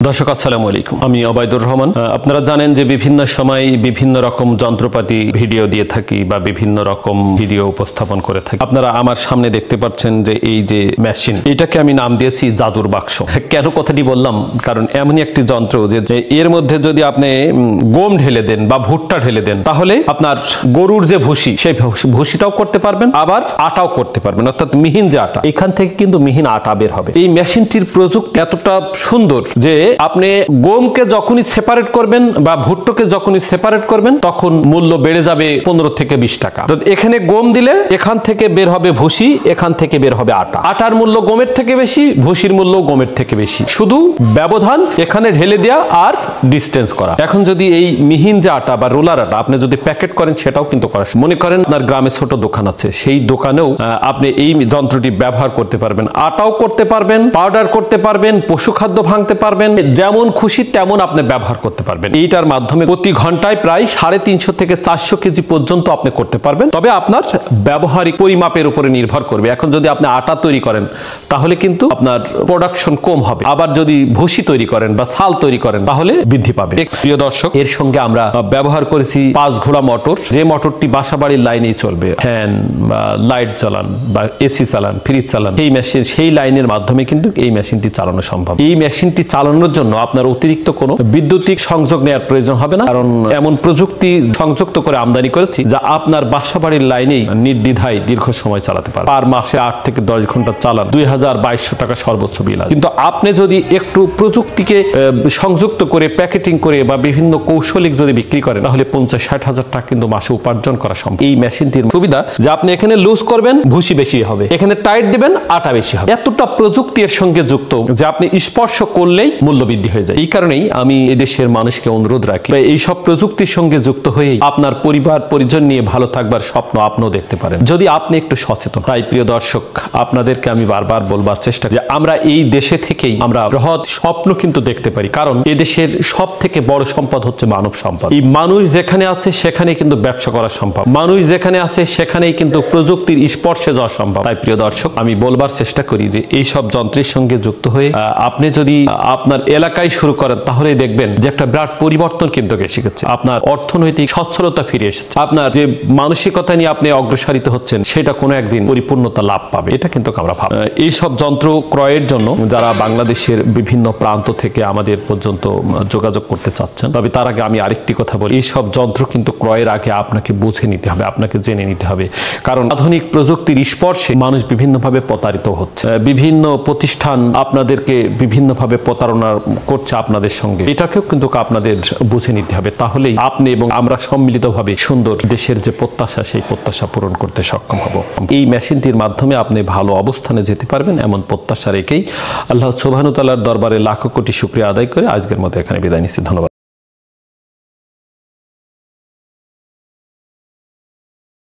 দর্শক আসসালামু আলাইকুম, আমি ওবায়দুর রহমান। আপনারা জানেন যে বিভিন্ন সময় বিভিন্ন রকম যন্ত্রপাতি ভিডিও দিয়ে থাকি বা বিভিন্ন রকম ভিডিও উপস্থাপন করে থাকি। আপনারা আমার সামনে দেখতে পাচ্ছেন যে এই যে মেশিন, এটাকে আমি নাম দিয়েছি জাদুর বাক্স। কেন কথাটি বললাম? কারণ এমনই একটি যন্ত্র যে এর মধ্যে যদি আপনি গম ঢেলে দেন বা ভুট্টা ঢেলে দেন, তাহলে আপনার গরুর যে ভুসি, সেই ভুসিটাও করতে পারবেন, আবার আটাও করতে পারবেন, অর্থাৎ মিহিন যে আটা, এখান থেকে কিন্তু মিহিন আটা বের হবে। এই মেশিনটির প্রযুক্তি এতটা সুন্দর যে আপনি গমকে যখনই সেপারেট করবেন বা ভুট্টোকে যখনই সেপারেট করবেন, তখন মূল্য বেড়ে যাবে 15 থেকে 20 টাকা। এখানে গম দিলে এখান থেকে বের হবে ভুসি, এখান থেকে বের হবে আটা। আটার মূল্য গমের থেকে বেশি, ভুসির মূল্য গমের থেকে বেশি, শুধু ব্যবধান এখানে ঢেলে দেওয়া আর ডিস্টেন্স করা। এখন যদি এই মিহিন যে আটা বা রোলার আটা আপনি যদি প্যাকেট করেন, সেটাও কিন্তু করা। মনে করেন আপনার গ্রামে ছোট দোকান আছে, সেই দোকানেও আপনি এই যন্ত্রটি ব্যবহার করতে পারবেন। আটাও করতে পারবেন, পাউডার করতে পারবেন, পশু খাদ্য ভাঙতে পারবেন, যেমন খুশি তেমন আপনি ব্যবহার করতে পারবেন। এইটার মাধ্যমে প্রতি ঘন্টায় প্রায় 350 থেকে 400 কেজি পর্যন্ত আপনি করতে পারবেন। তবে আপনার ব্যবহারিক পরিমাপের উপরে নির্ভর করবে। এখন যদি আপনি আটা তৈরি করেন, তাহলে কিন্তু আপনার প্রোডাকশন কম হবে। আবার যদি ভুসি তৈরি করেন বা ছাল তৈরি করেন, তাহলে বৃদ্ধি পাবে। প্রিয় দর্শক, এর সঙ্গে আমরা ব্যবহার করেছি 5 ঘোড়া মোটর, যে মোটরটি বাসাবাড়ির লাইনেই চলবে। ফ্যান বা লাইট চালান বা এসি চালান, ফ্রিজ চালান, এই মেশিন, সেই লাইনের মাধ্যমে কিন্তু এই মেশিনটি চালানো সম্ভব। এই মেশিনটি চালানোর জন্য আপনার অতিরিক্ত কোনো বৈদ্যুতিক সংযোগ নেওয়ার প্রয়োজন হবে না, কারণ এমন প্রযুক্তি সংযুক্ত করে আমদানি করেছি যা আপনার বাসাবাড়ির লাইনেই নির্দ্বিধায় দীর্ঘ সময় চালাতে পারে। পার মাসে 8 থেকে 10 ঘন্টা চালান 2200 টাকা সর্বোচ্চ বিল। কিন্তু আপনি যদি একটু প্রযুক্তিকে সংযুক্ত করে প্যাকেটিং করে বা বিভিন্ন কৌশলিক যদি বিক্রি করেন, তাহলে 50-60 হাজার টাকা কিন্তু মাসে উপার্জন করা সম্ভব। এই মেশিনটির সুবিধা যে আপনি এখানে লুজ করবেন, ভুসি বেশি হবে, এখানে টাইট দিবেন, আটা বেশি হবে। এতটা প্রযুক্তি এর সঙ্গে যুক্ত যে আপনি স্পর্শ করলেই মূল্য বৃদ্ধি হয়ে যায়। এই কারণেই আমি এদেশের মানুষকে অনুরোধ রাখি, এই সব প্রযুক্তির সঙ্গে যুক্ত হয়ে আপনার পরিবার পরিজন নিয়ে ভালো থাকবার স্বপ্ন আপনিও দেখতে পারেন, যদি আপনি একটু সচেতন। তাই প্রিয় দর্শক, আপনাদেরকে আমি বারবার বলবার চেষ্টা যে আমরা এই দেশে থেকেই আমরা বৃহৎ স্বপ্ন কিন্তু দেখতে পারি, কারণ এদেশের সব থেকে বড় সম্পদ হচ্ছে মানব সম্পদ। এই মানুষ যেখানে আছে সেখানে কিন্তু ব্যবসা করা সম্ভব, মানুষ যেখানে আছে সেখানেই কিন্তু প্রযুক্তির স্পর্শে যাওয়া সম্ভব। তাই প্রিয় দর্শক, আমি বলবার চেষ্টা করি যে এই সব যন্ত্রের সঙ্গে যুক্ত হয়ে আপনি যদি আপনার এলাকায় শুরু করেন, তাহলে দেখবেন যে একটা বিরাট পরিবর্তন কিন্তু এসে গেছে। আপনার অর্থনৈতিক সচ্ছলতা ফিরে এসেছে, আপনার যে মানসিকতা নিয়ে আপনি অগ্রসরিত হচ্ছেন, সেটা কোনো একদিন পরিপূর্ণতা লাভ পাবে। এটা কিন্তু আমরা ভাব। এই সব যন্ত্র ক্রয়ের জন্য যারা বাংলাদেশের বিভিন্ন প্রান্ত থেকে আমাদের পর্যন্ত যোগাযোগ করতে চাচ্ছেন, তবে তার আগে আমি আরেকটি কথা বলি, এই সব যন্ত্র কিন্তু ক্রয়ের আগে আপনাকে বুঝে নিতে হবে, আপনাকে জেনে নিতে হবে। কারণ আধুনিক প্রযুক্তির স্পর্শে মানুষ বিভিন্নভাবে প্রতারিত হচ্ছে, বিভিন্ন প্রতিষ্ঠান আপনাদেরকে বিভিন্নভাবে প্রতারণা করছে আপনাদের সঙ্গে। এটাকেও কিন্তু আপনাদের বুঝে নিতে হবে, তাহলেই আপনি এবং আমরা সম্মিলিতভাবে সুন্দর দেশের যে প্রত্যাশা, সেই প্রত্যাশা পূরণ করতে সক্ষম হব। এই মেশিনটির মাধ্যমে আপনি ভালো অবস্থানে যেতে পারবেন, এমন প্রত্যাশা রেখেই আল্লাহ সুবহানাহু ওয়া তাআলার দরবারে লাখো কোটি শুকরিয়া আদায় করে আজকের মতো এখানে বিদায় নিচ্ছি। ধন্যবাদ।